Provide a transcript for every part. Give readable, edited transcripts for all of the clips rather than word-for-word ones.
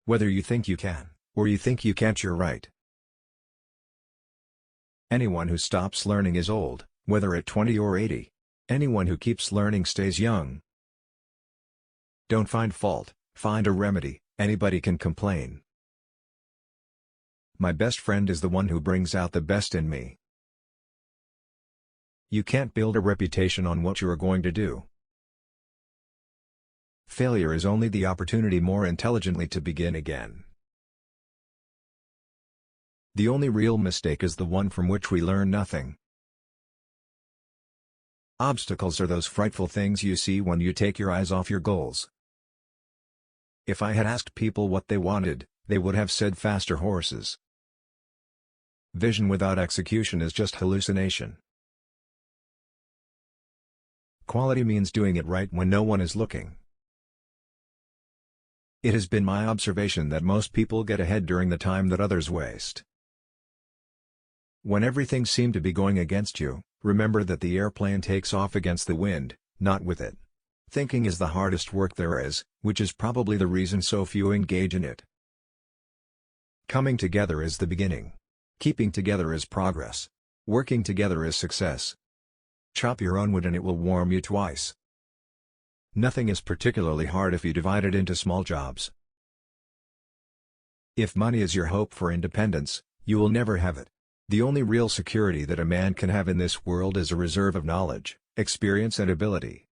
Whether you think you can, or you think you can't, you're right. Anyone who stops learning is old, whether at 20 or 80. Anyone who keeps learning stays young. Don't find fault, find a remedy. Anybody can complain. My best friend is the one who brings out the best in me. You can't build a reputation on what you are going to do. Failure is only the opportunity more intelligently to begin again. The only real mistake is the one from which we learn nothing. Obstacles are those frightful things you see when you take your eyes off your goals. If I had asked people what they wanted, they would have said faster horses. Vision without execution is just hallucination. Quality means doing it right when no one is looking. It has been my observation that most people get ahead during the time that others waste. When everything seemed to be going against you, remember that the airplane takes off against the wind, not with it. Thinking is the hardest work there is, which is probably the reason so few engage in it. Coming together is the beginning. Keeping together is progress. Working together is success. Chop your own wood and it will warm you twice. Nothing is particularly hard if you divide it into small jobs. If money is your hope for independence, you will never have it. The only real security that a man can have in this world is a reserve of knowledge, experience and ability.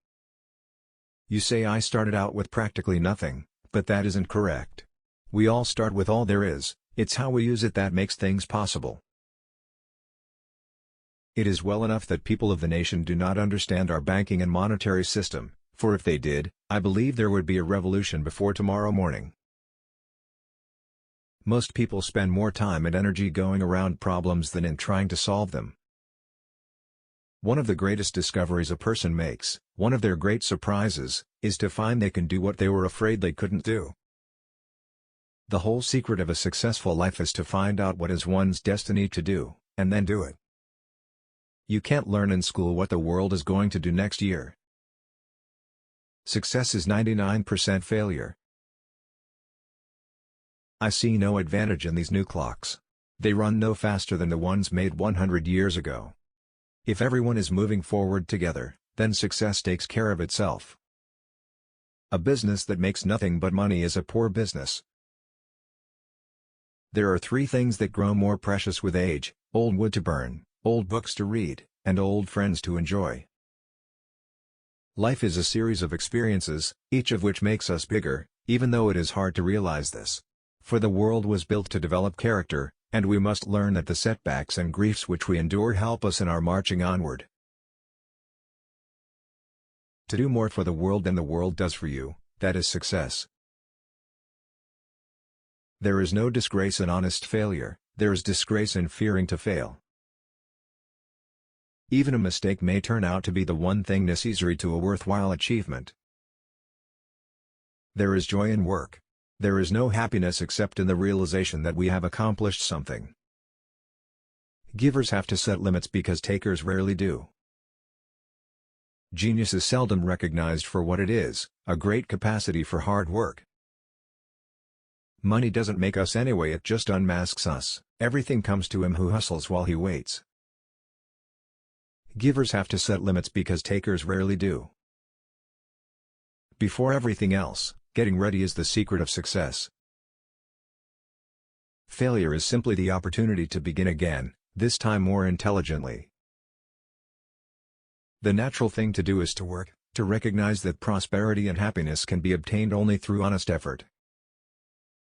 You say I started out with practically nothing, but that isn't correct. We all start with all there is, it's how we use it that makes things possible. It is well enough that people of the nation do not understand our banking and monetary system, for if they did, I believe there would be a revolution before tomorrow morning. Most people spend more time and energy going around problems than in trying to solve them. One of the greatest discoveries a person makes, one of their great surprises, is to find they can do what they were afraid they couldn't do. The whole secret of a successful life is to find out what is one's destiny to do, and then do it. You can't learn in school what the world is going to do next year. Success is 99% failure. I see no advantage in these new clocks. They run no faster than the ones made 100 years ago. If everyone is moving forward together, then success takes care of itself. A business that makes nothing but money is a poor business. There are 3 things that grow more precious with age: old wood to burn, old books to read, and old friends to enjoy. Life is a series of experiences, each of which makes us bigger, even though it is hard to realize this. For the world was built to develop character, and we must learn that the setbacks and griefs which we endure help us in our marching onward. To do more for the world than the world does for you, that is success. There is no disgrace in honest failure, there is disgrace in fearing to fail. Even a mistake may turn out to be the one thing necessary to a worthwhile achievement. There is joy in work. There is no happiness except in the realization that we have accomplished something. Givers have to set limits because takers rarely do. Genius is seldom recognized for what it is, a great capacity for hard work. Money doesn't make us anyway, it just unmasks us. Everything comes to him who hustles while he waits. Givers have to set limits because takers rarely do. Before everything else, getting ready is the secret of success. Failure is simply the opportunity to begin again, this time more intelligently. The natural thing to do is to work, to recognize that prosperity and happiness can be obtained only through honest effort.